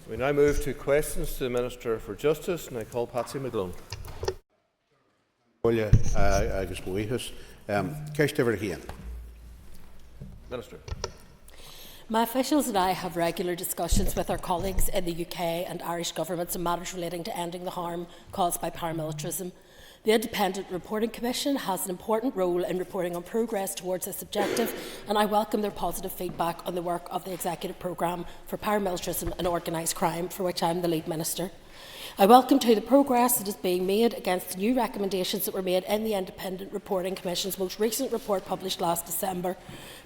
We now move to questions to the Minister for Justice, and I call Patsy McGlone. Agus buíchas. Ceist here. Minister. My officials and I have regular discussions with our colleagues in the UK and Irish governments on matters relating to ending the harm caused by paramilitarism. The Independent Reporting Commission has an important role in reporting on progress towards this objective, and I welcome their positive feedback on the work of the Executive Programme for Paramilitarism and Organised Crime, for which I am the lead minister. I welcome too the progress that is being made against the new recommendations that were made in the Independent Reporting Commission's most recent report published last December,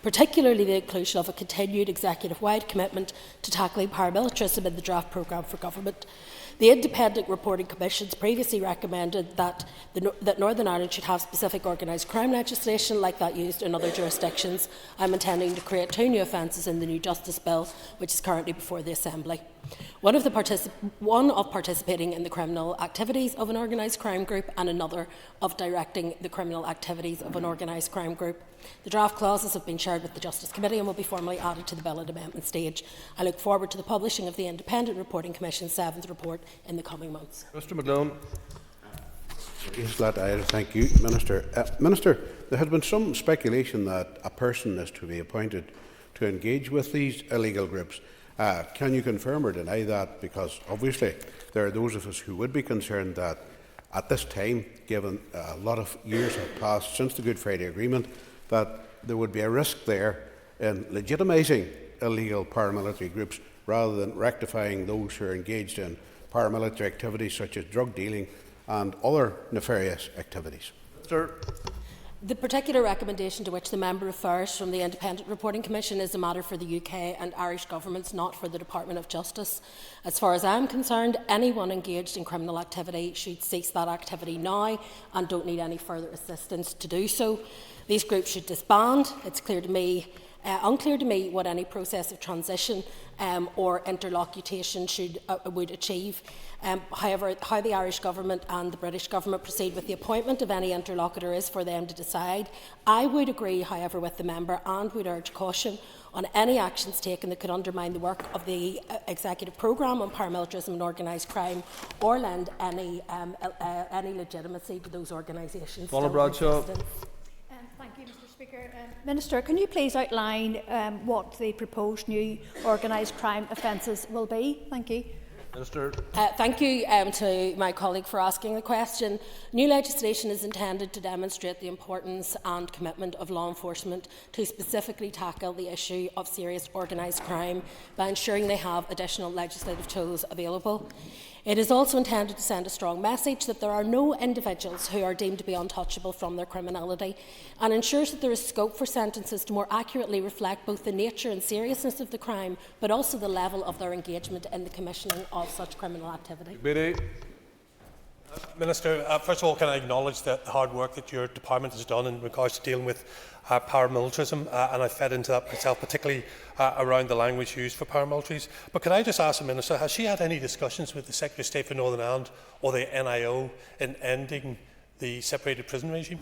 particularly the inclusion of a continued executive-wide commitment to tackling paramilitarism in the draft programme for government. The Independent Reporting Commissions previously recommended that Northern Ireland should have specific organised crime legislation like that used in other jurisdictions. I am intending to create 2 new offences in the new Justice Bill, which is currently before the Assembly. One of participating in the criminal activities of an organised crime group, and another of directing the criminal activities of an organised crime group. The draft clauses have been shared with the Justice Committee and will be formally added to the bill at amendment stage. I look forward to the publishing of the Independent Reporting Commission's 7th report in the coming months. Mr McGlone. Yes, thank you, Minister. Minister, there has been some speculation that a person is to be appointed to engage with these illegal groups. Can you confirm or deny that? Because obviously there are those of us who would be concerned that at this time, given a lot of years have passed since the Good Friday Agreement, that there would be a risk there in legitimising illegal paramilitary groups rather than rectifying those who are engaged in paramilitary activities such as drug dealing and other nefarious activities. Sir. The particular recommendation to which the member refers from the Independent Reporting Commission is a matter for the UK and Irish governments, not for the Department of Justice. As far as I am concerned, anyone engaged in criminal activity should cease that activity now and don't need any further assistance to do so. These groups should disband. It's unclear to me what any process of transition or interlocution would achieve. However, how the Irish Government and the British Government proceed with the appointment of any interlocutor is for them to decide. I would agree, however, with the member and would urge caution on any actions taken that could undermine the work of the Executive Programme on Paramilitarism and Organised Crime or lend any legitimacy to those organisations. Thank you, Mr Speaker. Minister, can you please outline what the proposed new organised crime offences will be? Thank you. Minister. Thank you to my colleague for asking the question. New legislation is intended to demonstrate the importance and commitment of law enforcement to specifically tackle the issue of serious organised crime by ensuring they have additional legislative tools available. It is also intended to send a strong message that there are no individuals who are deemed to be untouchable from their criminality, and ensures that there is scope for sentences to more accurately reflect both the nature and seriousness of the crime, but also the level of their engagement in the commissioning of such criminal activity. Minister, first of all, can I acknowledge the hard work that your department has done in regards to dealing with paramilitarism, and I fed into that myself, particularly around the language used for paramilitaries. But can I just ask the Minister, has she had any discussions with the Secretary of State for Northern Ireland or the NIO in ending the separated prison regime?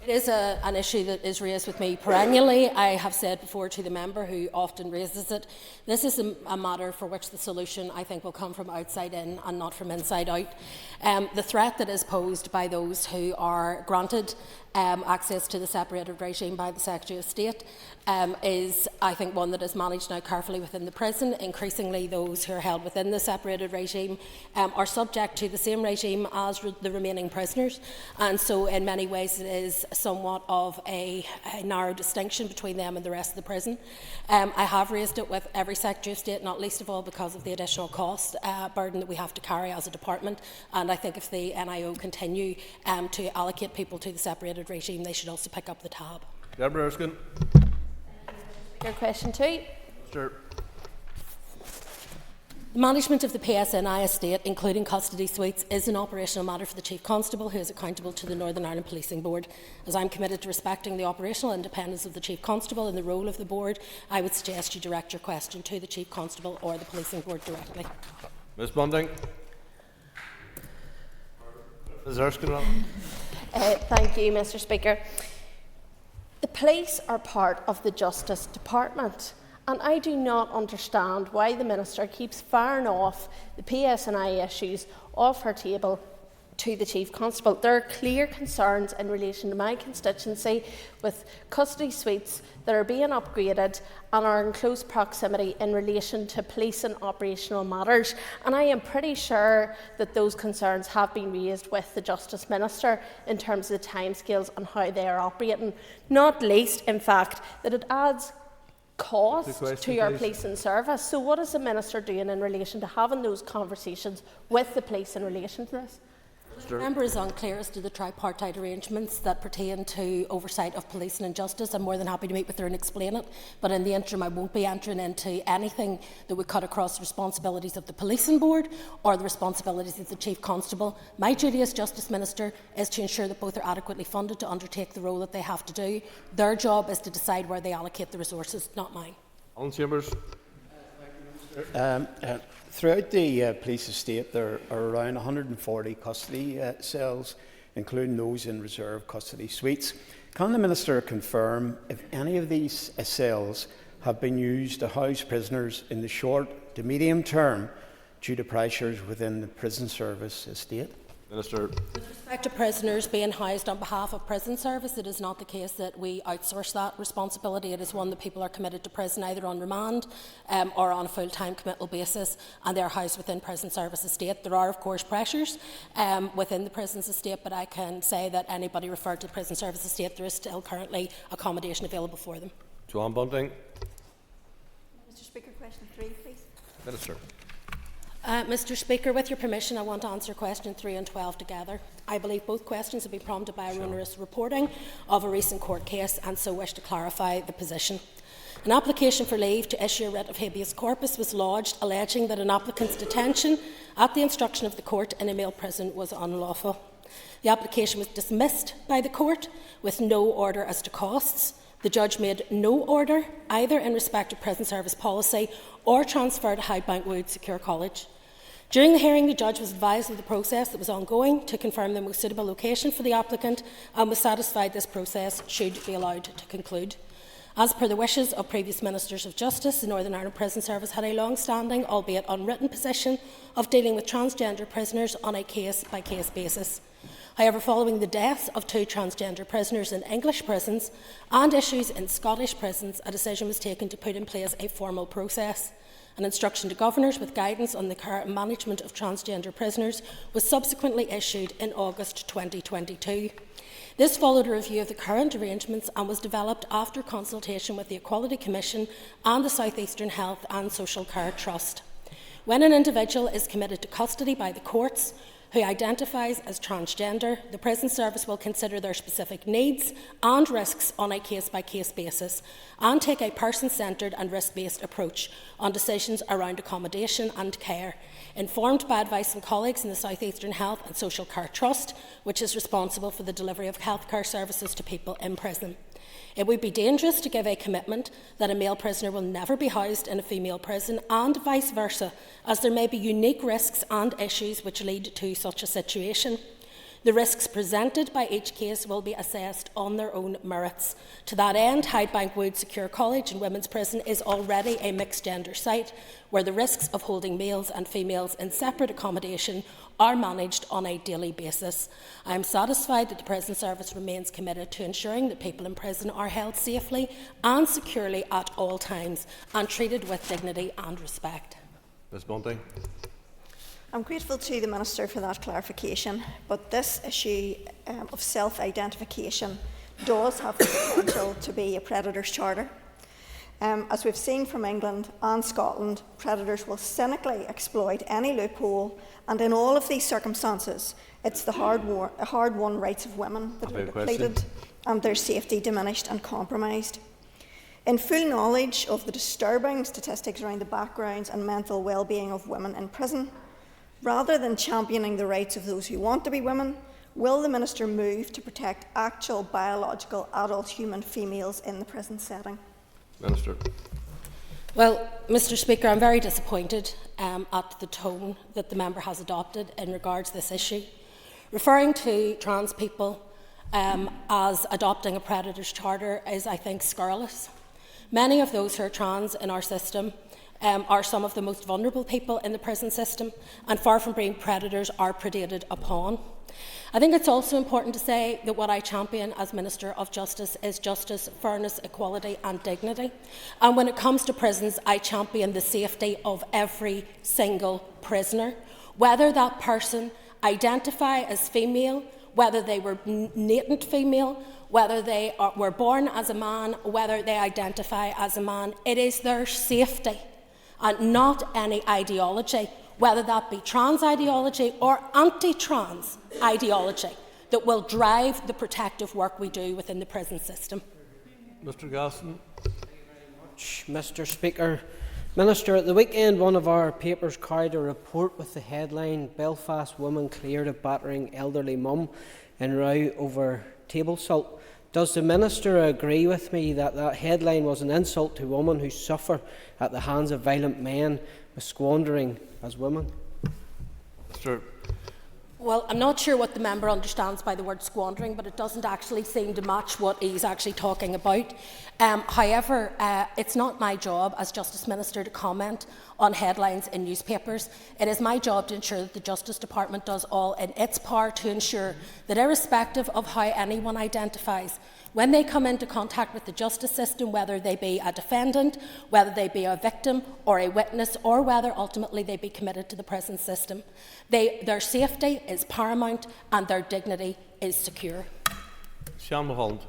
It is an issue that is raised with me perennially. I have said before to the member who often raises it, this is a matter for which the solution, I think, will come from outside in and not from inside out. The threat that is posed by those who are granted access to the separated regime by the Secretary of State is, I think, one that is managed now carefully within the prison. Increasingly, those who are held within the separated regime are subject to the same regime as the remaining prisoners, and so in many ways it is somewhat of a narrow distinction between them and the rest of the prison. I have raised it with every Secretary of State, not least of all because of the additional cost burden that we have to carry as a department, and I think if the NIO continue to allocate people to the separated regime, they should also pick up the tab. Deborah Erskine. Your question 2. Sure. The management of the PSNI estate, including custody suites, is an operational matter for the Chief Constable, who is accountable to the Northern Ireland Policing Board. As I am committed to respecting the operational independence of the Chief Constable and the role of the Board, I would suggest you direct your question to the Chief Constable or the Policing Board directly. Ms Bunting. Ms Erskine. Thank you, Mr Speaker. The police are part of the Justice Department, and I do not understand why the Minister keeps firing off the PSNI issues off her table to the Chief Constable. There are clear concerns in relation to my constituency with custody suites that are being upgraded and are in close proximity in relation to police and operational matters. And I am pretty sure that those concerns have been raised with the Justice Minister in terms of the timescales and how they are operating. Not least, in fact, that it adds cost to our policing service. So what is the Minister doing in relation to having those conversations with the police in relation to this? The member is unclear as to the tripartite arrangements that pertain to oversight of policing and justice. I'm more than happy to meet with her and explain it, but in the interim I won't be entering into anything that would cut across the responsibilities of the Policing Board or the responsibilities of the Chief Constable. My duty as Justice Minister is to ensure that both are adequately funded to undertake the role that they have to do. Their job is to decide where they allocate the resources, not mine. Alan Chambers. Throughout the police estate, there are around 140 custody cells, including those in reserve custody suites. Can the Minister confirm if any of these cells have been used to house prisoners in the short to medium term due to pressures within the prison service estate? Minister. With respect to prisoners being housed on behalf of prison service, it is not the case that we outsource that responsibility. It is one that people are committed to prison either on remand or on a full-time committal basis, and they are housed within prison service estate. There are, of course, pressures within the prisons estate, but I can say that anybody referred to the prison service estate, there is still currently accommodation available for them. Joanne Bunting. Mr. Speaker, question 3, please. Minister. Mr. Speaker, with your permission, I want to answer question 3 and 12 together. I believe both questions have been prompted by erroneous reporting of a recent court case, and so wish to clarify the position. An application for leave to issue a writ of habeas corpus was lodged alleging that an applicant's detention at the instruction of the court in a male prison was unlawful. The application was dismissed by the court with no order as to costs. The judge made no order either in respect of prison service policy or transfer to Highbank Wood Secure College. During the hearing, the judge was advised of the process that was ongoing to confirm the most suitable location for the applicant and was satisfied this process should be allowed to conclude. As per the wishes of previous Ministers of Justice, the Northern Ireland Prison Service had a long-standing, albeit unwritten, position of dealing with transgender prisoners on a case-by-case basis. However, following the deaths of 2 transgender prisoners in English prisons and issues in Scottish prisons, a decision was taken to put in place a formal process. An instruction to governors with guidance on the care and management of transgender prisoners was subsequently issued in August 2022. This followed a review of the current arrangements and was developed after consultation with the Equality Commission and the South Eastern Health and Social Care Trust. When an individual is committed to custody by the courts who identifies as transgender, the prison service will consider their specific needs and risks on a case-by-case basis and take a person-centred and risk-based approach on decisions around accommodation and care, informed by advice from colleagues in the South Eastern Health and Social Care Trust, which is responsible for the delivery of healthcare services to people in prison. It would be dangerous to give a commitment that a male prisoner will never be housed in a female prison and vice versa, as there may be unique risks and issues which lead to such a situation. The risks presented by each case will be assessed on their own merits. To that end, Highbank Wood Secure College and Women's Prison is already a mixed-gender site where the risks of holding males and females in separate accommodation are managed on a daily basis. I am satisfied that the Prison Service remains committed to ensuring that people in prison are held safely and securely at all times and treated with dignity and respect. Ms Bunting. I'm grateful to the Minister for that clarification, but this issue of self-identification does have the potential to be a predator's charter. As we've seen from England and Scotland, predators will cynically exploit any loophole, and in all of these circumstances, it's the hard-won rights of women that are depleted and their safety diminished and compromised. In full knowledge of the disturbing statistics around the backgrounds and mental well-being of women in prison, rather than championing the rights of those who want to be women, will the Minister move to protect actual biological adult human females in the prison setting? Minister. Well, Mr Speaker, I'm very disappointed at the tone that the member has adopted in regards to this issue. Referring to trans people as adopting a predator's charter is, I think, scurrilous. Many of those who are trans in our system are some of the most vulnerable people in the prison system, and far from being predators, are predated upon. I think it's also important to say that what I champion as Minister of Justice is justice, fairness, equality and dignity. And when it comes to prisons, I champion the safety of every single prisoner, whether that person identify as female, whether they were latent female, whether they were born as a man, whether they identify as a man. It is their safety and not any ideology, whether that be trans ideology or anti-trans ideology, that will drive the protective work we do within the prison system. Mr. Gaston. Mr. Speaker. Minister, at the weekend one of our papers carried a report with the headline "Belfast Woman Cleared of Battering Elderly Mum in Row Over Table Salt." Does the Minister agree with me that that headline was an insult to women who suffer at the hands of violent men with squandering as women? Mr. Well, I'm not sure what the member understands by the word squandering, but it doesn't actually seem to match what he's actually talking about. However, it's not my job as Justice Minister to comment on headlines in newspapers. It is my job to ensure that the Justice Department does all in its power to ensure that, irrespective of how anyone identifies, when they come into contact with the justice system, whether they be a defendant, whether they be a victim or a witness, or whether ultimately they be committed to the prison system, their safety is paramount and their dignity is secure. Sean Mulholland.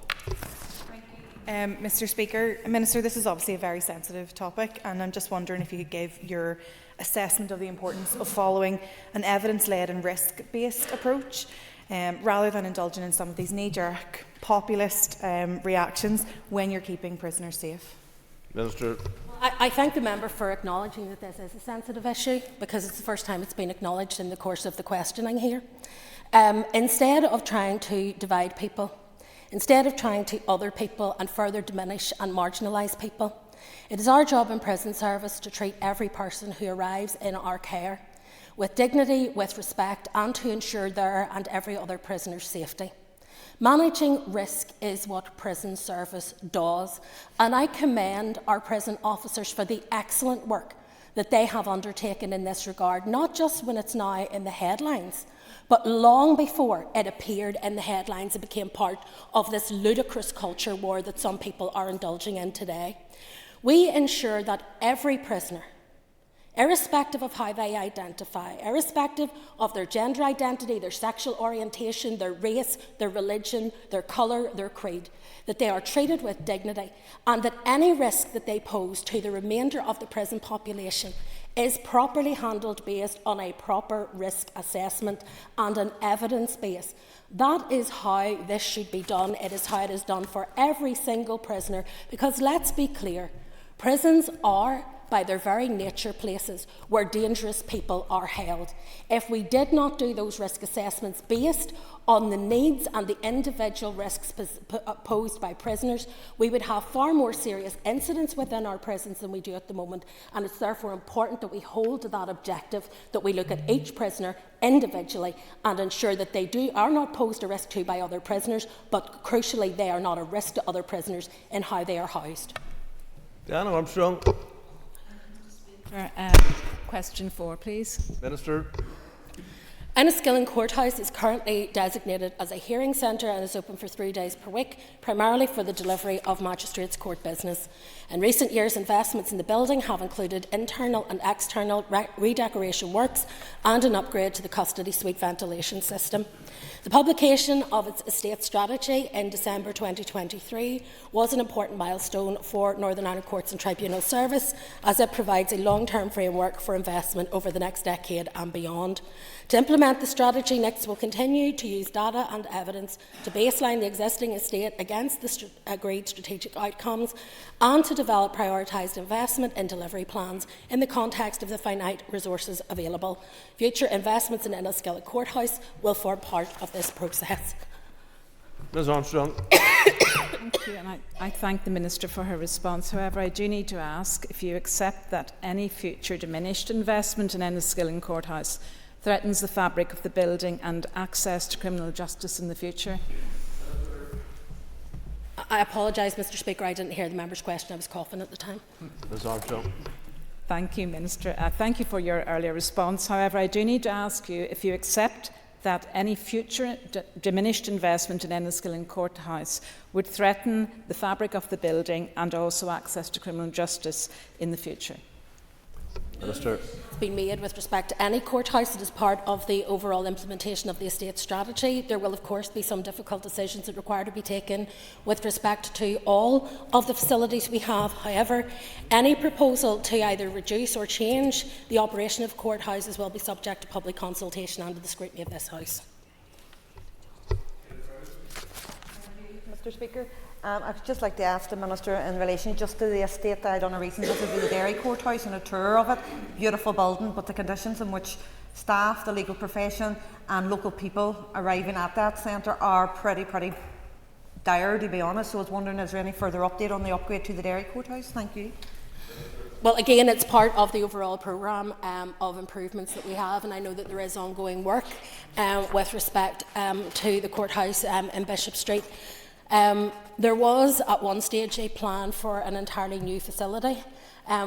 Mr. Speaker, Minister, this is obviously a very sensitive topic, and I'm just wondering if you could give your assessment of the importance of following an evidence-led and risk-based approach, rather than indulging in some of these knee-jerk populist reactions when you're keeping prisoners safe. Minister. I thank the member for acknowledging that this is a sensitive issue, because it's the first time it's been acknowledged in the course of the questioning here. Instead of trying to divide people, instead of trying to other people and further diminish and marginalise people, it is our job in prison service to treat every person who arrives in our care with dignity, with respect, and to ensure their and every other prisoner's safety. Managing risk is what prison service does, and I commend our prison officers for the excellent work that they have undertaken in this regard, not just when it's now in the headlines, but long before it appeared in the headlines and became part of this ludicrous culture war that some people are indulging in today. We ensure that every prisoner, irrespective of how they identify, irrespective of their gender identity, their sexual orientation, their race, their religion, their colour, their creed, that they are treated with dignity, and that any risk that they pose to the remainder of the prison population is properly handled based on a proper risk assessment and an evidence base. That is how this should be done. It is how it is done for every single prisoner, because let's be clear, prisons are, by their very nature, places where dangerous people are held. If we did not do those risk assessments based on the needs and the individual risks posed by prisoners, we would have far more serious incidents within our prisons than we do at the moment, and it's therefore important that we hold to that objective, that we look at each prisoner individually and ensure that they are not posed a risk to by other prisoners, but crucially they are not a risk to other prisoners in how they are housed. Diana Armstrong. Question 4, please. Minister. Enniskillen Courthouse is currently designated as a hearing centre and is open for 3 days per week, primarily for the delivery of magistrates' court business. In recent years, investments in the building have included internal and external redecoration works and an upgrade to the custody suite ventilation system. The publication of its estate strategy in December 2023 was an important milestone for Northern Ireland Courts and Tribunal Service, as it provides a long-term framework for investment over the next decade and beyond. To implement the strategy, NICS will continue to use data and evidence to baseline the existing estate against the agreed strategic outcomes and to develop prioritised investment in delivery plans in the context of the finite resources available. Future investments in Enniskillen Courthouse will form part of this process. Ms Armstrong. Thank you, and I thank the Minister for her response. However, I do need to ask if you accept that any future diminished investment in Enniskillen Courthouse threatens the fabric of the building and access to criminal justice in the future. I apologise, Mr Speaker, I didn't hear the member's question. I was coughing at the time. Ms Armstrong. Thank you, Minister. Thank you for your earlier response. However, I do need to ask you if you accept that any future diminished investment in Enniskillen Courthouse would threaten the fabric of the building and also access to criminal justice in the future. Minister. It's been made with respect to any courthouse that is part of the overall implementation of the estate strategy. There will of course be some difficult decisions that require to be taken with respect to all of the facilities we have. However, any proposal to either reduce or change the operation of courthouses will be subject to public consultation and to the scrutiny of this House. Mr Speaker, I'd just like to ask the Minister in relation just to the estate. I done a recent visit to the Derry Courthouse and a tour of it. Beautiful building, but the conditions in which staff, the legal profession and local people arriving at that centre are pretty dire, to be honest. So I was wondering, is there any further update on the upgrade to the Derry Courthouse? Thank you. Well, again, it's part of the overall programme of improvements that we have, and I know that there is ongoing work with respect to the courthouse in Bishop Street. There was at one stage a plan for an entirely new facility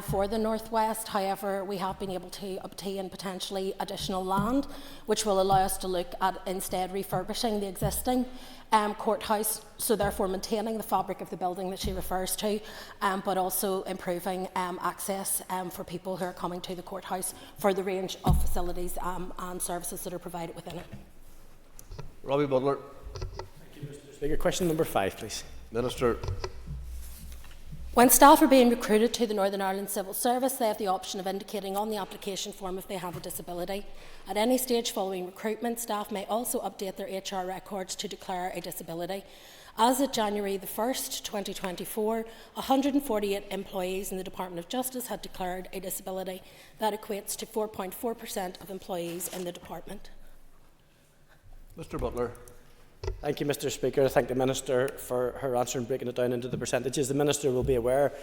for the North West. However, we have been able to obtain potentially additional land, which will allow us to look at instead refurbishing the existing courthouse, so therefore maintaining the fabric of the building that she refers to, but also improving access for people who are coming to the courthouse for the range of facilities and services that are provided within it. Robbie Butler. Speaker, question number 5, please. Minister. When staff are being recruited to the Northern Ireland Civil Service, they have the option of indicating on the application form if they have a disability. At any stage following recruitment, staff may also update their HR records to declare a disability. As of January the 1st, 2024, 148 employees in the Department of Justice had declared a disability. That equates to 4.4% of employees in the department. Mr Butler. Thank you, Mr Speaker. I thank the Minister for her answer and breaking it down into the percentages. The Minister will be aware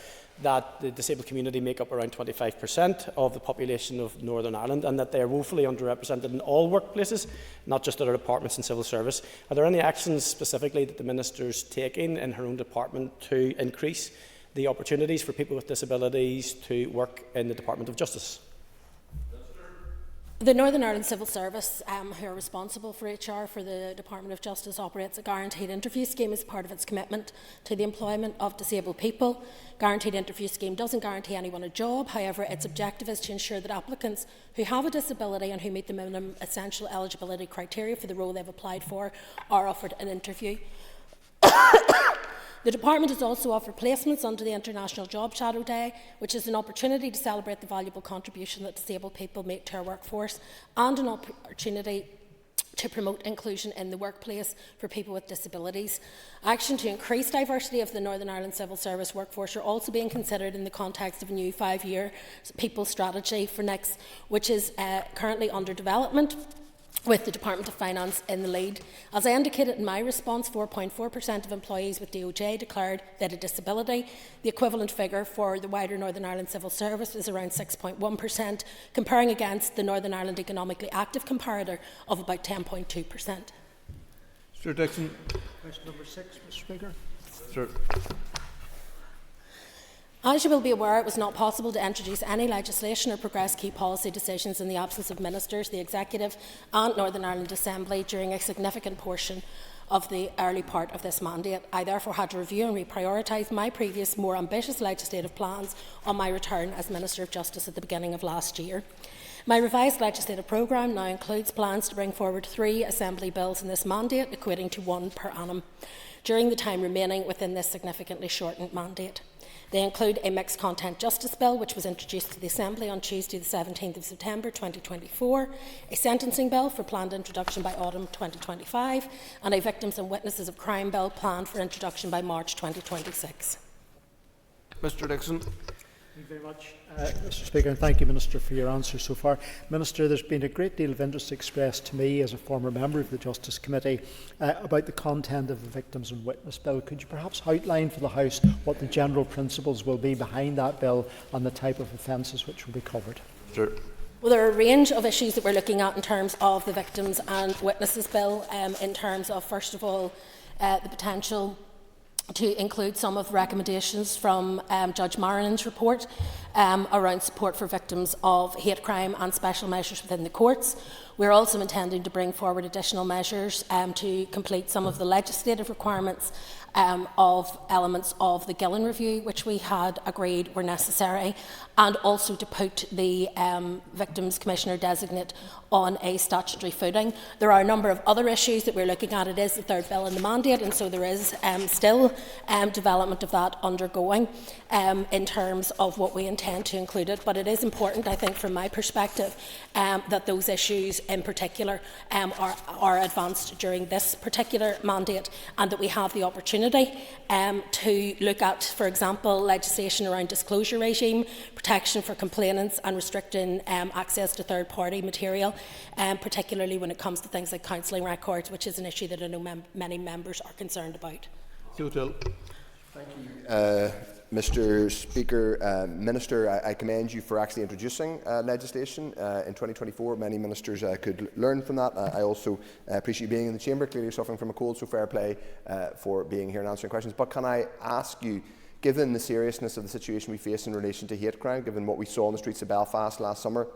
that the disabled community make up around 25% of the population of Northern Ireland and that they are woefully underrepresented in all workplaces, not just at our departments and civil service. Are there any actions specifically that the Minister is taking in her own department to increase the opportunities for people with disabilities to work in the Department of Justice? The Northern Ireland Civil Service, who are responsible for HR for the Department of Justice, operates a guaranteed interview scheme as part of its commitment to the employment of disabled people. Guaranteed interview scheme doesn't guarantee anyone a job. However, its objective is to ensure that applicants who have a disability and who meet the minimum essential eligibility criteria for the role they've applied for are offered an interview. The Department has also offered placements under the International Job Shadow Day, which is an opportunity to celebrate the valuable contribution that disabled people make to our workforce and an opportunity to promote inclusion in the workplace for people with disabilities. Action to increase diversity of the Northern Ireland Civil Service workforce are also being considered in the context of a new 5-year people strategy for next, which is currently under development, with the Department of Finance in the lead. As I indicated in my response, 4.4% of employees with DOJ declared they had a disability. The equivalent figure for the wider Northern Ireland Civil Service is around 6.1%, comparing against the Northern Ireland economically active comparator of about 10.2%. Mr Dixon. Question number 6, Mr Speaker. Sir. As you will be aware, it was not possible to introduce any legislation or progress key policy decisions in the absence of ministers, the Executive and Northern Ireland Assembly during a significant portion of the early part of this mandate. I therefore had to review and reprioritise my previous, more ambitious legislative plans on my return as Minister of Justice at the beginning of last year. My revised legislative programme now includes plans to bring forward 3 Assembly bills in this mandate, equating to 1 per annum, during the time remaining within this significantly shortened mandate. They include a mixed content justice bill, which was introduced to the Assembly on Tuesday the 17th of September 2024, a sentencing bill for planned introduction by autumn 2025, and a victims and witnesses of crime bill planned for introduction by March 2026. Mr Dixon. Thank you very much, Mr Speaker, and thank you, Minister, for your answer so far. Minister, there's been a great deal of interest expressed to me as a former member of the Justice Committee about the content of the Victims and Witness Bill. Could you perhaps outline for the House what the general principles will be behind that bill and the type of offences which will be covered? Sure. Well, there are a range of issues that we're looking at in terms of the Victims and Witnesses Bill, in terms of, first of all, the potential to include some of the recommendations from Judge Marin's report around support for victims of hate crime and special measures within the courts. We're also intending to bring forward additional measures to complete some of the legislative requirements of elements of the Gillen Review, which we had agreed were necessary, and also to put the Victims Commissioner Designate on a statutory footing. There are a number of other issues that we're looking at. It is the third bill in the mandate, and so there is still development of that undergoing in terms of what we intend to include it. But it is important, I think, from my perspective, that those issues in particular are advanced during this particular mandate, and that we have the opportunity to look at, for example, legislation around disclosure regime, protection for complainants, and restricting access to third-party material, particularly when it comes to things like counselling records, which is an issue that I know many members are concerned about. Thank you, Mr. Speaker. Minister, I commend you for actually introducing legislation in 2024. Many ministers could learn from that. I also appreciate you being in the chamber. Clearly you're suffering from a cold, so fair play for being here and answering questions. But can I ask you, given the seriousness of the situation we face in relation to hate crime, given what we saw on the streets of Belfast last summer,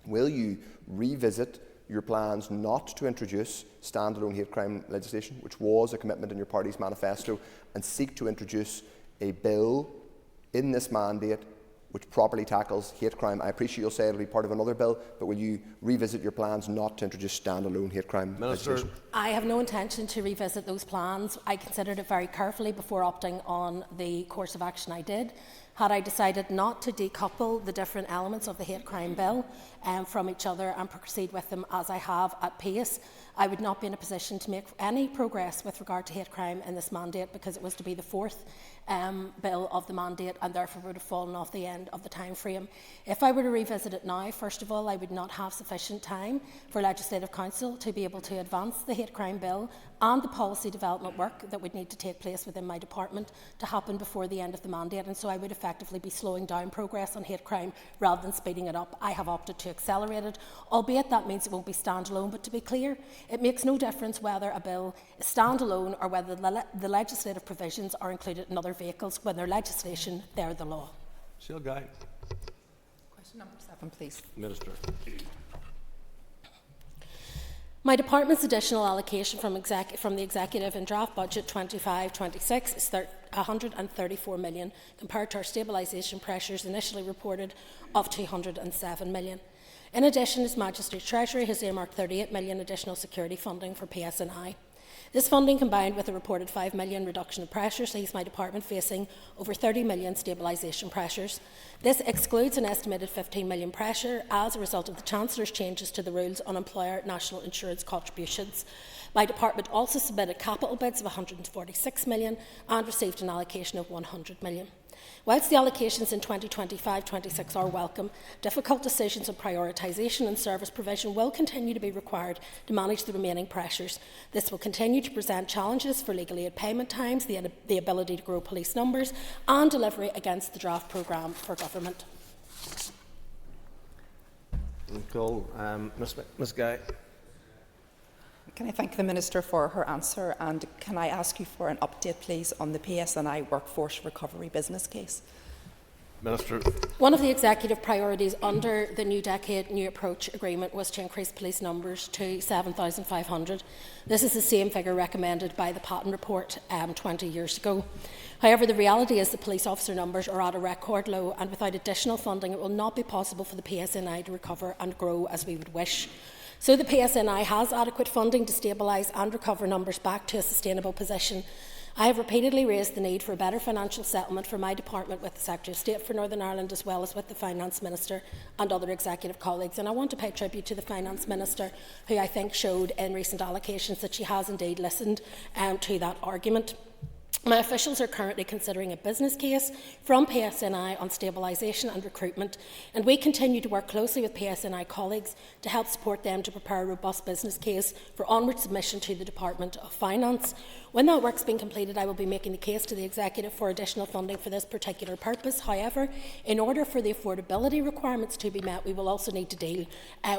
will you revisit your plans not to introduce standalone hate crime legislation, which was a commitment in your party's manifesto, and seek to introduce a bill in this mandate which properly tackles hate crime? I appreciate you'll say it'll be part of another bill, but will you revisit your plans not to introduce standalone hate crime legislation? I have no intention to revisit those plans. I considered it very carefully before opting on the course of action I did. Had I decided not to decouple the different elements of the hate crime bill from each other and proceed with them as I have at pace, I would not be in a position to make any progress with regard to hate crime in this mandate, because it was to be the fourth bill of the mandate and therefore would have fallen off the end of the time frame. If I were to revisit it now, first of all, I would not have sufficient time for Legislative Council to be able to advance the hate crime bill and the policy development work that would need to take place within my department to happen before the end of the mandate, and so I would effectively be slowing down progress on hate crime rather than speeding it up. I have opted to accelerate it, albeit that means it won't be standalone. But to be clear, it makes no difference whether a bill is standalone or whether the legislative provisions are included in other vehicles. When they're legislation, they're the law. Guy. Question number 7, please. Minister. My department's additional allocation from the Executive in draft budget 25-26 is 134 million, compared to our stabilisation pressures initially reported of 207 million. In addition, His Majesty's Treasury has earmarked 38 million additional security funding for PSNI. This funding, combined with a reported 5 million reduction in pressures, leaves my department facing over 30 million stabilisation pressures. This excludes an estimated 15 million pressure as a result of the Chancellor's changes to the rules on employer national insurance contributions. My department also submitted capital bids of 146 million and received an allocation of 100 million. Whilst the allocations in 2025-26 are welcome, difficult decisions on prioritisation and service provision will continue to be required to manage the remaining pressures. This will continue to present challenges for legal aid payment times, the ability to grow police numbers, and delivery against the draft programme for government. Ms. Guy. Can I thank the Minister for her answer, and can I ask you for an update, please, on the PSNI workforce recovery business case? Minister. One of the executive priorities under the New Decade New Approach Agreement was to increase police numbers to 7,500. This is the same figure recommended by the Patton report 20 years ago. However, the reality is that police officer numbers are at a record low, and without additional funding it will not be possible for the PSNI to recover and grow as we would wish. So the PSNI has adequate funding to stabilise and recover numbers back to a sustainable position. I have repeatedly raised the need for a better financial settlement for my department with the Secretary of State for Northern Ireland, as well as with the Finance Minister and other executive colleagues. And I want to pay tribute to the Finance Minister, who I think showed in recent allocations that she has indeed listened to that argument. My officials are currently considering a business case from PSNI on stabilisation and recruitment, and we continue to work closely with PSNI colleagues to help support them to prepare a robust business case for onward submission to the Department of Finance. When that work's been completed, I will be making the case to the Executive for additional funding for this particular purpose. However, in order for the affordability requirements to be met, we will also need to deal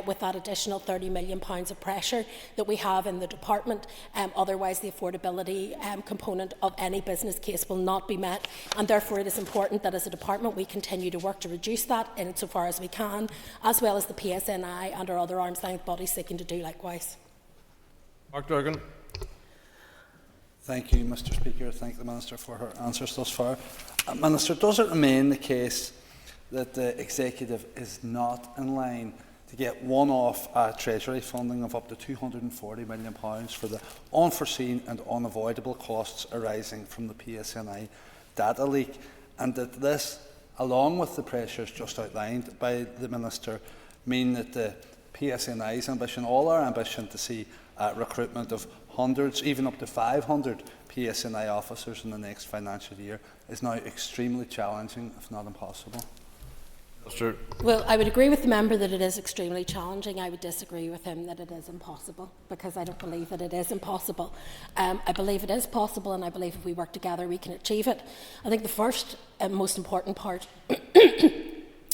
with that additional £30 million of pressure that we have in the department. Otherwise, the affordability component of any any business case will not be met, and therefore it is important that as a department we continue to work to reduce that insofar as we can, as well as the PSNI and our other arm's length bodies seeking to do likewise. Mark Durgan. Thank you, Mr. Speaker. Thank the Minister for her answers thus far. Minister, does it remain the case that the Executive is not in line to get one-off Treasury funding of up to £240 million for the unforeseen and unavoidable costs arising from the PSNI data leak, and that this, along with the pressures just outlined by the Minister, mean that the PSNI's ambition, all our ambition to see recruitment of hundreds, even up to 500 PSNI officers in the next financial year is now extremely challenging, if not impossible? Well, I would agree with the member that it is extremely challenging. I would disagree with him that it is impossible, because I don't believe that it is impossible. I believe it is possible, and I believe if we work together we can achieve it. I think the first and most important part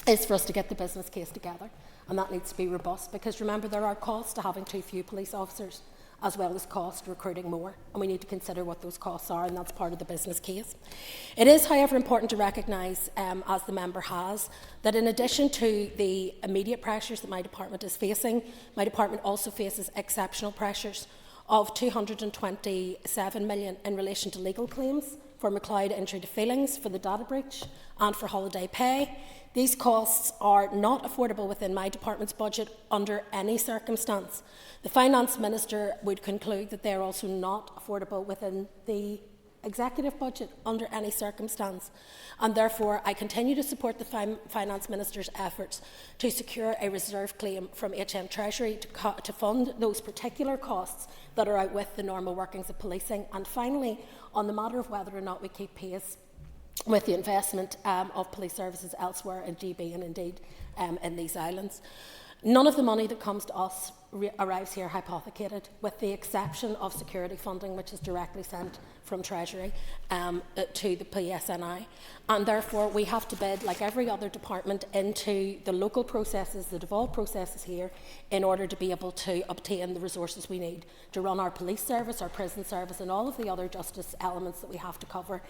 is for us to get the business case together, and that needs to be robust, because remember, there are costs to having too few police officers, as well as cost recruiting more, and we need to consider what those costs are, and that's part of the business case. It is, however, important to recognise, as the member has, that in addition to the immediate pressures that my department is facing, my department also faces exceptional pressures of £227 million in relation to legal claims for McLeod injury to feelings, for the data breach and for holiday pay. These costs are not affordable within my department's budget under any circumstance. The Finance Minister would conclude that they are also not affordable within the Executive budget under any circumstance, and therefore I continue to support the Finance Minister's efforts to secure a reserve claim from HM Treasury to fund those particular costs that are out with the normal workings of policing. And finally, on the matter of whether or not we keep pace with the investment of police services elsewhere in GB and indeed in these islands, none of the money that comes to us arrives here hypothecated, with the exception of security funding, which is directly sent from Treasury to the PSNI. And therefore we have to bid, like every other department, into the local processes, the devolved processes here, in order to be able to obtain the resources we need to run our police service, our prison service, and all of the other justice elements that we have to cover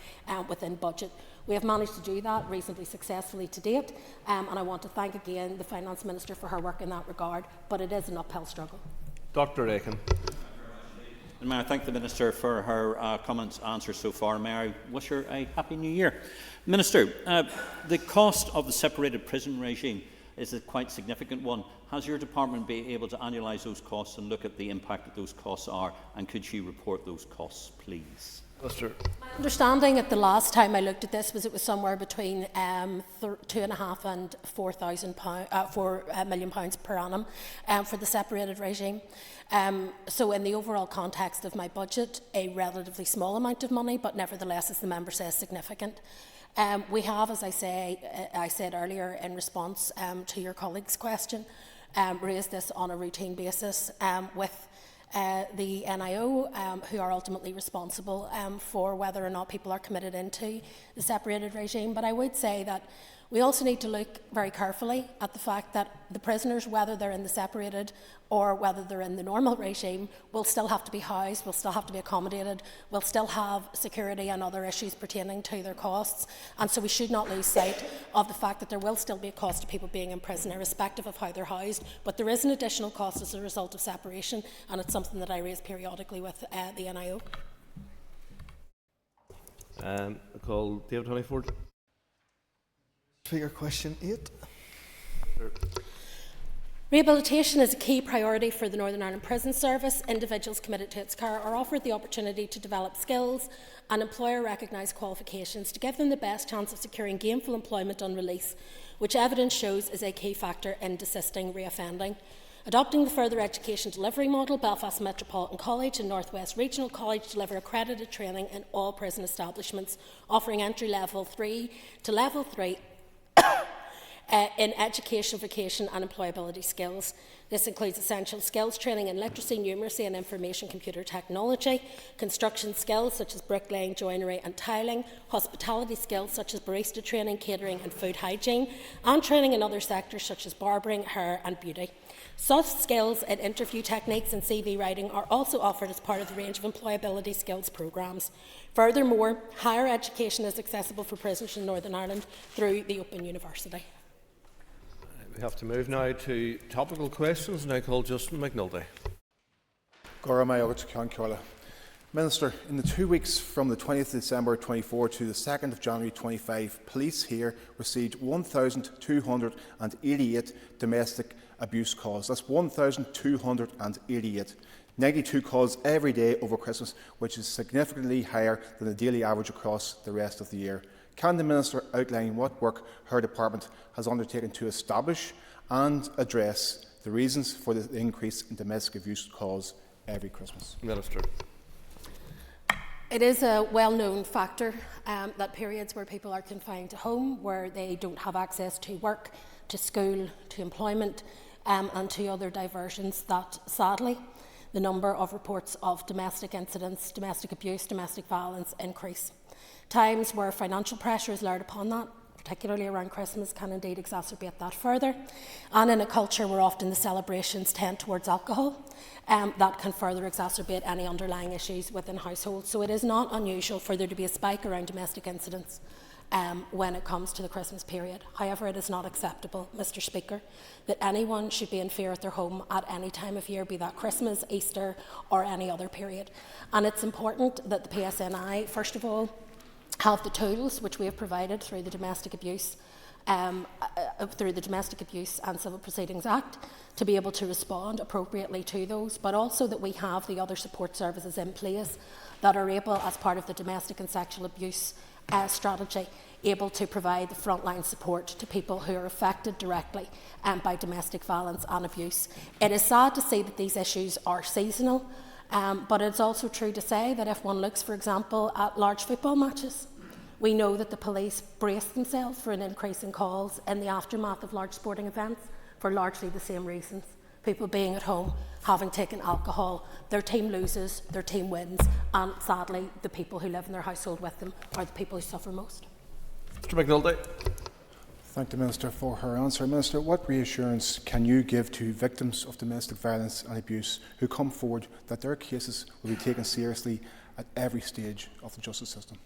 within budget. We have managed to do that reasonably successfully to date, and I want to thank again the Finance Minister for her work in that regard, but it is an uphill struggle. Dr. Aiken. And may I thank the Minister for her comments and answers so far. May I wish her a Happy New Year. Minister, the cost of the separated prison regime is a quite significant one. Has your department been able to analyse those costs and look at the impact that those costs are, and could you report those costs, please? Minister. My understanding at the last time I looked at this was it was somewhere between £2.5 and £4 million per annum for the separated regime. So in the overall context of my budget, a relatively small amount of money, but nevertheless, as the member says, significant. We have, as I said earlier in response to your colleague's question, raised this on a routine basis with the NIO, who are ultimately responsible for whether or not people are committed into the separated regime. But I would say that we also need to look very carefully at the fact that the prisoners, whether they're in the separated or whether they're in the normal regime, will still have to be housed, will still have to be accommodated, will still have security and other issues pertaining to their costs. And so we should not lose sight of the fact that there will still be a cost to people being in prison, irrespective of how they're housed. But there is an additional cost as a result of separation, and it's something that I raise periodically with the NIO. I call David Honeyford. Speaker, question 8. Sure. Rehabilitation is a key priority for the Northern Ireland Prison Service. Individuals committed to its care are offered the opportunity to develop skills and employer-recognised qualifications to give them the best chance of securing gainful employment on release, which evidence shows is a key factor in desisting reoffending. Adopting the further education delivery model, Belfast Metropolitan College and North West Regional College deliver accredited training in all prison establishments, offering entry level 3 to level 3 in education, vocation and employability skills. This includes essential skills training in literacy, numeracy and information computer technology, construction skills such as bricklaying, joinery and tiling, hospitality skills such as barista training, catering and food hygiene, and training in other sectors such as barbering, hair and beauty. Soft skills and interview techniques and CV writing are also offered as part of the range of employability skills programmes. Furthermore, higher education is accessible for prisoners in Northern Ireland through the Open University. We have to move now to topical questions, and I call Justin McNulty. Minister, in the 2 weeks from the 20th of December 24 to the 2nd of January 25, police here received 1,288 domestic abuse calls. That's 1,288. 92 calls every day over Christmas, which is significantly higher than the daily average across the rest of the year. Can the Minister outline what work her department has undertaken to establish and address the reasons for the increase in domestic abuse calls every Christmas? Minister. It is a well-known factor that periods where people are confined to home, where they don't have access to work, to school, to employment, and to other diversions, that sadly the number of reports of domestic incidents, domestic abuse, domestic violence increase. Times where financial pressure is laid upon that, particularly around Christmas, can indeed exacerbate that further. And in a culture where often the celebrations tend towards alcohol, that can further exacerbate any underlying issues within households. So it is not unusual for there to be a spike around domestic incidents when it comes to the Christmas period. However, it is not acceptable, Mr. Speaker, that anyone should be in fear at their home at any time of year, be that Christmas, Easter or any other period. And it's important that the PSNI, first of all, have the tools which we have provided through the Domestic Abuse and Civil Proceedings Act to be able to respond appropriately to those, but also that we have the other support services in place that are able, as part of the domestic and sexual abuse strategy, able to provide the frontline support to people who are affected directly by domestic violence and abuse. It is sad to see that these issues are seasonal, but it's also true to say that if one looks, for example, at large football matches, we know that the police brace themselves for an increase in calls in the aftermath of large sporting events for largely the same reasons. People being at home, having taken alcohol, their team loses, their team wins, and sadly the people who live in their household with them are the people who suffer most. Mr. McNulty. Thank the Minister for her answer. Minister, what reassurance can you give to victims of domestic violence and abuse who come forward that their cases will be taken seriously at every stage of the justice system?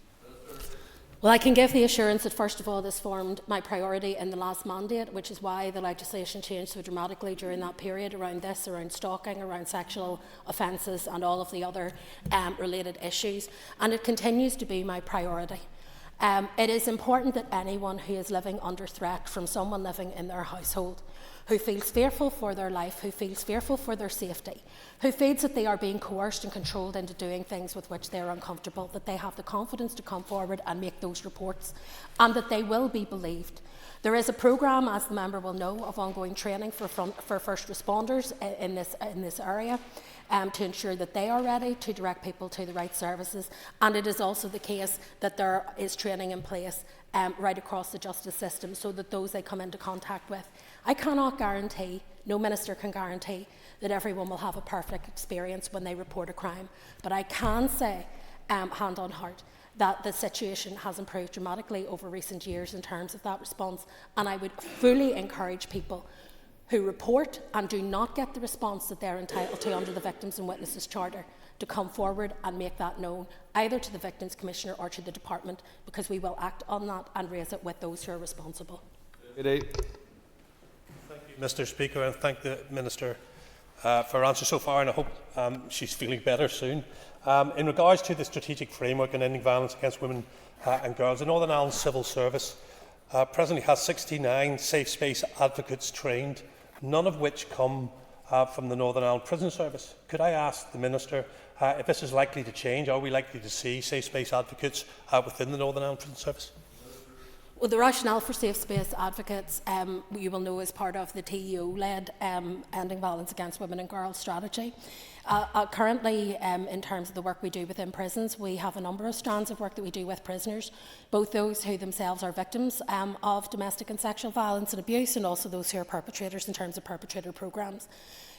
Well, I can give the assurance that, first of all, this formed my priority in the last mandate, which is why the legislation changed so dramatically during that period around this, around stalking, around sexual offences and all of the other related issues. And it continues to be my priority. It is important that anyone who is living under threat from someone living in their household, who feels fearful for their life, who feels fearful for their safety, who feels that they are being coerced and controlled into doing things with which they are uncomfortable, that they have the confidence to come forward and make those reports, and that they will be believed. There is a programme, as the member will know, of ongoing training for first responders in this area to ensure that they are ready to direct people to the right services. And it is also the case that there is training in place right across the justice system so that those they come into contact with. I cannot guarantee, no minister can guarantee, that everyone will have a perfect experience when they report a crime. But I can say, hand on heart, that the situation has improved dramatically over recent years in terms of that response. And I would fully encourage people who report and do not get the response that they're entitled to under the Victims and Witnesses Charter to come forward and make that known, either to the Victims Commissioner or to the Department, because we will act on that and raise it with those who are responsible. Thank you, Mr. Speaker, and thank the Minister for her answer so far, and I hope she's feeling better soon. In regards to the strategic framework on ending violence against women and girls, the Northern Ireland Civil Service presently has 69 safe space advocates trained, none of which come from the Northern Ireland Prison Service. Could I ask the Minister if this is likely to change? Are we likely to see safe space advocates within the Northern Ireland Prison Service? Well, the rationale for safe space advocates, you will know, is part of the TEO-led Ending Violence Against Women and Girls strategy. Currently, in terms of the work we do within prisons, we have a number of strands of work that we do with prisoners, both those who themselves are victims of domestic and sexual violence and abuse, and also those who are perpetrators in terms of perpetrator programmes.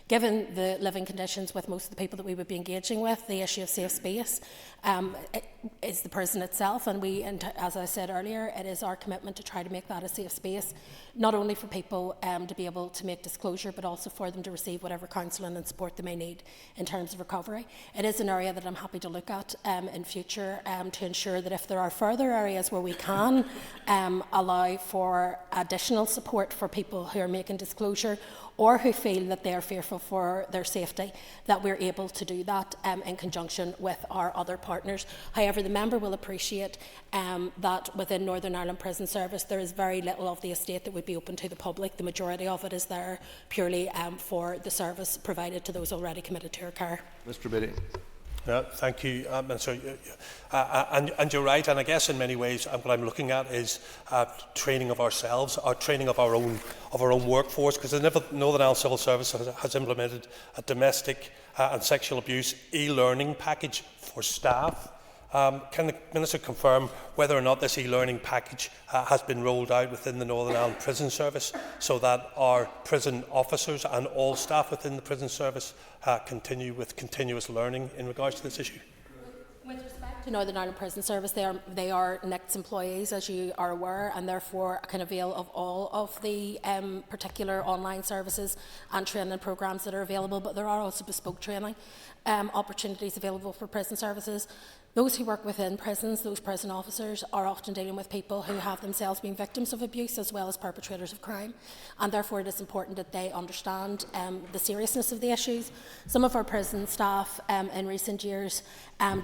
Given the living conditions with most of the people that we would be engaging with, the issue of safe space is the prison itself, and as I said earlier, it is our commitment to try to make that a safe space, not only for people to be able to make disclosure, but also for them to receive whatever counselling and support they may need in terms of recovery. It is an area that I'm happy to look at in future to ensure that if there are further areas where we can allow for additional support for people who are making disclosure or who feel that they are fearful for their safety, that we're able to do that in conjunction with our other partners. However, the member will appreciate that within Northern Ireland Prison Service there is very little of the estate that would be open to the public. The majority of it is there purely for the service provided to those already committed to our care. Mr. Biddy. Thank you, Minister. And you're right, and I guess in many ways what I'm looking at is training of ourselves, or training of our own workforce, because the Northern Ireland Civil Service has implemented a domestic and sexual abuse e-learning package for staff. Can the Minister confirm whether or not this e-learning package has been rolled out within the Northern Ireland Prison Service, so that our prison officers and all staff within the prison service continue with continuous learning in regards to this issue? With respect to Northern Ireland Prison Service, they are NIC's employees, as you are aware, and therefore can avail of all of the particular online services and training programmes that are available, but there are also bespoke training opportunities available for prison services. Those who work within prisons, those prison officers, are often dealing with people who have themselves been victims of abuse as well as perpetrators of crime, and therefore it is important that they understand the seriousness of the issues. Some of our prison staff in recent years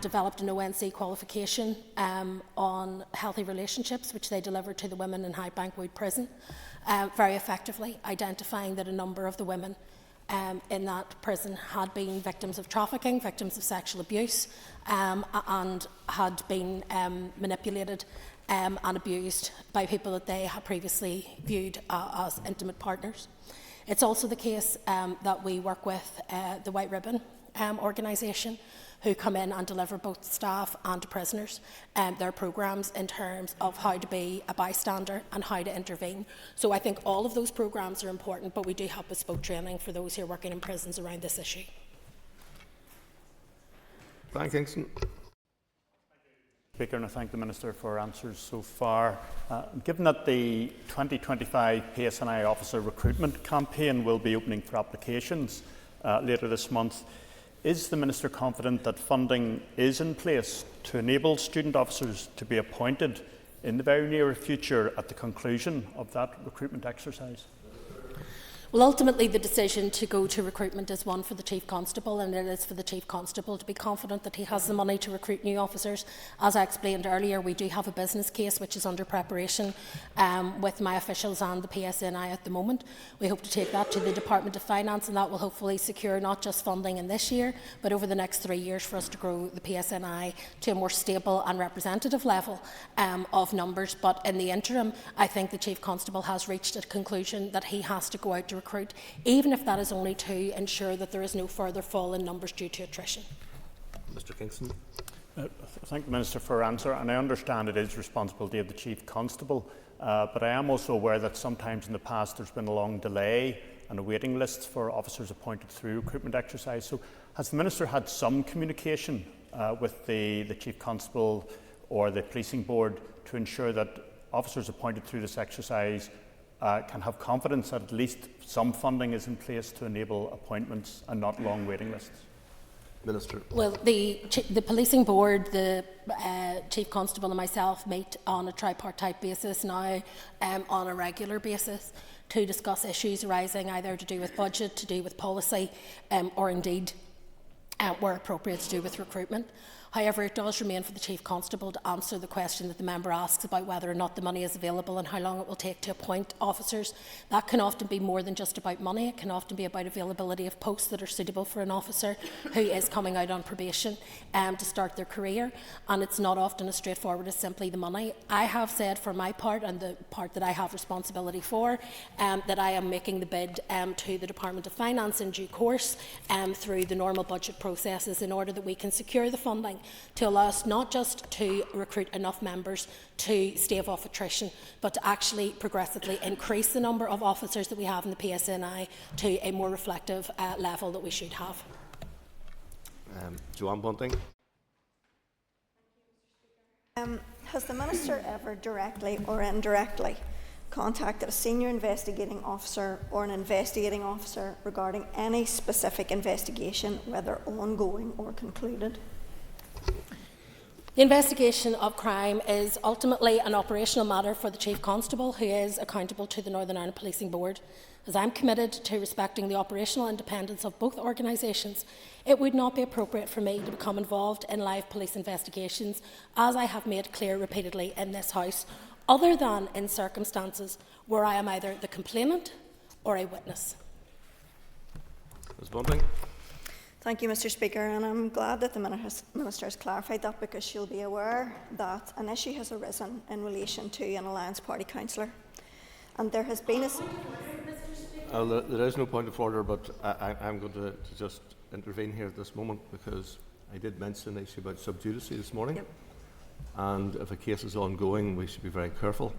developed an ONC qualification on healthy relationships, which they delivered to the women in High Bank Wood Prison, very effectively identifying that a number of the women in that prison had been victims of trafficking, victims of sexual abuse, and had been manipulated and abused by people that they had previously viewed as intimate partners. It's also the case that we work with the White Ribbon organisation, who come in and deliver both staff and to prisoners their programmes in terms of how to be a bystander and how to intervene. So I think all of those programmes are important, but we do have bespoke training for those who are working in prisons around this issue. Brian Kingston. Speaker, and I thank the Minister for her answers so far. Given that the 2025 PSNI officer recruitment campaign will be opening for applications later this month, is the Minister confident that funding is in place to enable student officers to be appointed in the very near future at the conclusion of that recruitment exercise? Well, ultimately, the decision to go to recruitment is one for the Chief Constable, and it is for the Chief Constable to be confident that he has the money to recruit new officers. As I explained earlier, we do have a business case which is under preparation with my officials and the PSNI at the moment. We hope to take that to the Department of Finance, and that will hopefully secure not just funding in this year, but over the next 3 years for us to grow the PSNI to a more stable and representative level of numbers. But in the interim, I think the Chief Constable has reached a conclusion that he has to go out to recruit, even if that is only to ensure that there is no further fall in numbers due to attrition. Mr. Kingston. Thank the Minister for her answer, and I understand it is responsibility of the Chief Constable, but I am also aware that sometimes in the past there's been a long delay and a waiting list for officers appointed through recruitment exercise. So has the Minister had some communication with the Chief Constable or the Policing Board to ensure that officers appointed through this exercise can have confidence that at least some funding is in place to enable appointments and not long waiting lists? Minister. Well, the Policing Board, the Chief Constable and myself meet on a tripartite basis now on a regular basis to discuss issues arising either to do with budget, to do with policy, or indeed, where appropriate, to do with recruitment. However, it does remain for the Chief Constable to answer the question that the member asks about whether or not the money is available and how long it will take to appoint officers. That can often be more than just about money. It can often be about availability of posts that are suitable for an officer who is coming out on probation to start their career. And it's not often as straightforward as simply the money. I have said for my part, and the part that I have responsibility for, that I am making the bid to the Department of Finance in due course through the normal budget processes in order that we can secure the funding to allow us not just to recruit enough members to stave off attrition, but to actually progressively increase the number of officers that we have in the PSNI to a more reflective level that we should have. Joanne Bunting. Has the Minister ever directly or indirectly contacted a senior investigating officer or an investigating officer regarding any specific investigation, whether ongoing or concluded? The investigation of crime is ultimately an operational matter for the Chief Constable, who is accountable to the Northern Ireland Policing Board. As I am committed to respecting the operational independence of both organisations, it would not be appropriate for me to become involved in live police investigations, as I have made clear repeatedly in this House, other than in circumstances where I am either the complainant or a witness. Ms. Bunting. Thank you, Mr. Speaker, and I'm glad that the Minister has clarified that, because she'll be aware that an issue has arisen in relation to an Alliance Party councillor, and there has been a... There is no point of order, but I'm going to just intervene here at this moment, because I did mention the issue about sub judice this morning. Yep. And if a case is ongoing, we should be very careful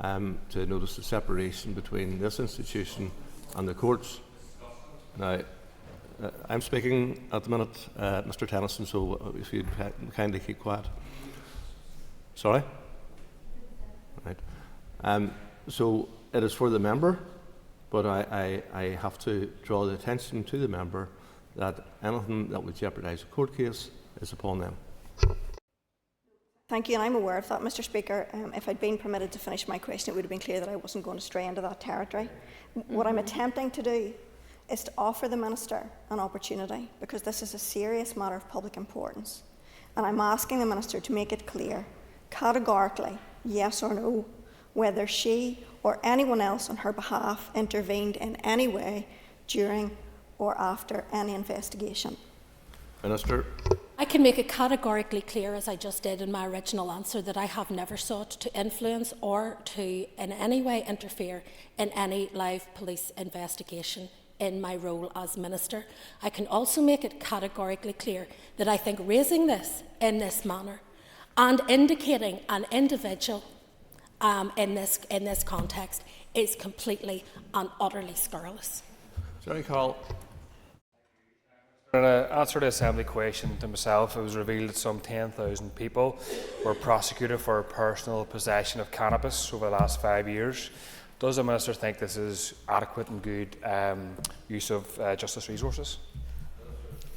to notice the separation between this institution and the courts. Now, I'm speaking at the minute, Mr. Tennyson, so if you'd kindly keep quiet. Sorry? Right. So it is for the member, but I have to draw the attention to the member that anything that would jeopardise a court case is upon them. Thank you, and I'm aware of that, Mr. Speaker. If I'd been permitted to finish my question, it would have been clear that I wasn't going to stray into that territory. What I'm attempting to do is to offer the Minister an opportunity, because this is a serious matter of public importance. And I'm asking the Minister to make it clear, categorically, yes or no, whether she or anyone else on her behalf intervened in any way during or after any investigation. Minister. I can make it categorically clear, as I just did in my original answer, that I have never sought to influence or to in any way interfere in any live police investigation in my role as Minister. I can also make it categorically clear that I think raising this in this manner and indicating an individual in this context is completely and utterly scurrilous. Jerry Carl. In an answer to the Assembly question to myself, it was revealed that some 10,000 people were prosecuted for personal possession of cannabis over the last 5 years. Does the Minister think this is adequate and good use of justice resources?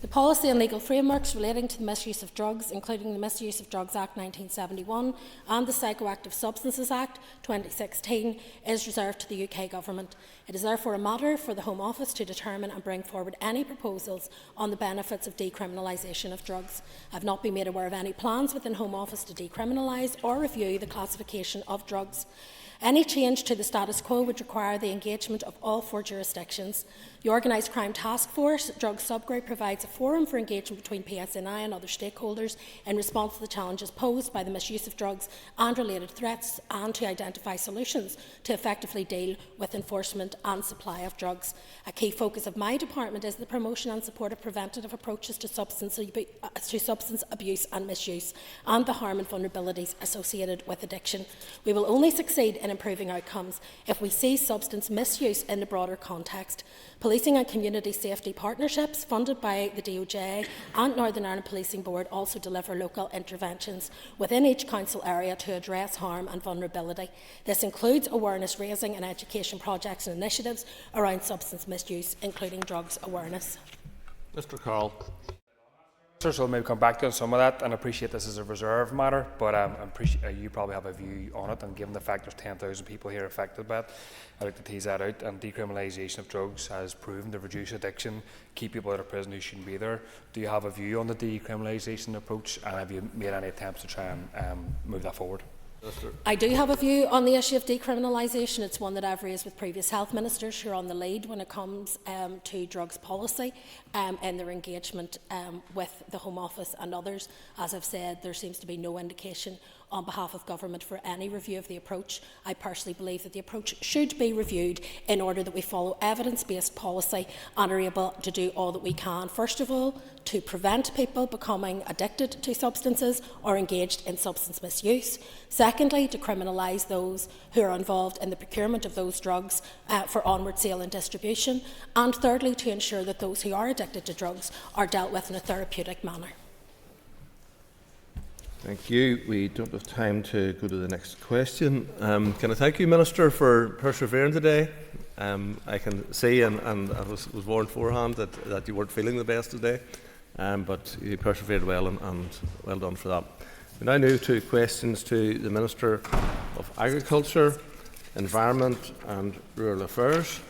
The policy and legal frameworks relating to the misuse of drugs, including the Misuse of Drugs Act 1971 and the Psychoactive Substances Act 2016, is reserved to the UK Government. It is therefore a matter for the Home Office to determine and bring forward any proposals on the benefits of decriminalisation of drugs. I have not been made aware of any plans within Home Office to decriminalise or review the classification of drugs. Any change to the status quo would require the engagement of all 4 jurisdictions. The Organised Crime Task Force Drug Subgroup provides a forum for engagement between PSNI and other stakeholders in response to the challenges posed by the misuse of drugs and related threats, and to identify solutions to effectively deal with enforcement and supply of drugs. A key focus of my department is the promotion and support of preventative approaches to substance abuse and misuse, and the harm and vulnerabilities associated with addiction. We will only succeed in improving outcomes if we see substance misuse in the broader context. Policing and community safety partnerships funded by the DOJ and Northern Ireland Policing Board also deliver local interventions within each council area to address harm and vulnerability. This includes awareness raising and education projects and initiatives around substance misuse, including drugs awareness. Mr. Carl. So maybe come back to some of that, and I appreciate this is a reserve matter, but you probably have a view on it, and given the fact there's 10,000 people here affected by it, I'd like to tease that out. And decriminalisation of drugs has proven to reduce addiction, keep people out of prison who shouldn't be there. Do you have a view on the decriminalisation approach, and have you made any attempts to try and move that forward? I do have a view on the issue of decriminalisation. It's one that I've raised with previous health ministers who are on the lead when it comes to drugs policy and their engagement with the Home Office and others. As I've said, there seems to be no indication on behalf of government for any review of the approach. I personally believe that the approach should be reviewed in order that we follow evidence-based policy and are able to do all that we can. First of all, to prevent people becoming addicted to substances or engaged in substance misuse. Secondly, to criminalise those who are involved in the procurement of those drugs for onward sale and distribution. And thirdly, to ensure that those who are addicted to drugs are dealt with in a therapeutic manner. Thank you. We don't have time to go to the next question. Can I thank you, Minister, for persevering today? I can see, and I was warned beforehand that you weren't feeling the best today, but you persevered well, and well done for that. We now move to questions to the Minister of Agriculture, Environment and Rural Affairs.